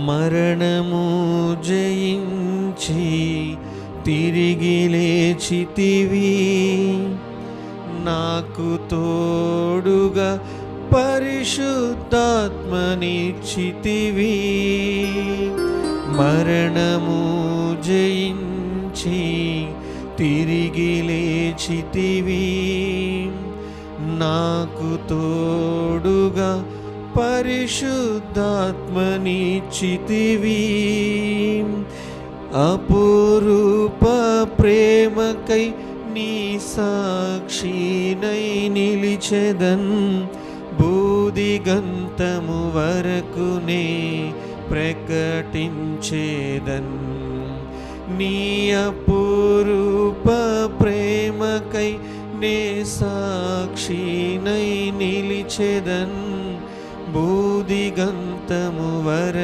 మరణము జయించి తిరిగి లేచితివి, నాకు తోడుగా పరిశుద్ధాత్మనిచ్చితివి. మరణము జయించి తిరిగి లేచితివి, నాకు తోడుగా పరిశుద్ధాత్మనిచ్చితివి. అపురూప ప్రేమకై నీ సాక్షినై నిలిచెదన్, బూదిగంతము వరకునే ప్రకటించేదన్. నీ అపురూప ప్రేమకై నే సాక్షినై నిలిచెదన్, బూదిగంతము వరకు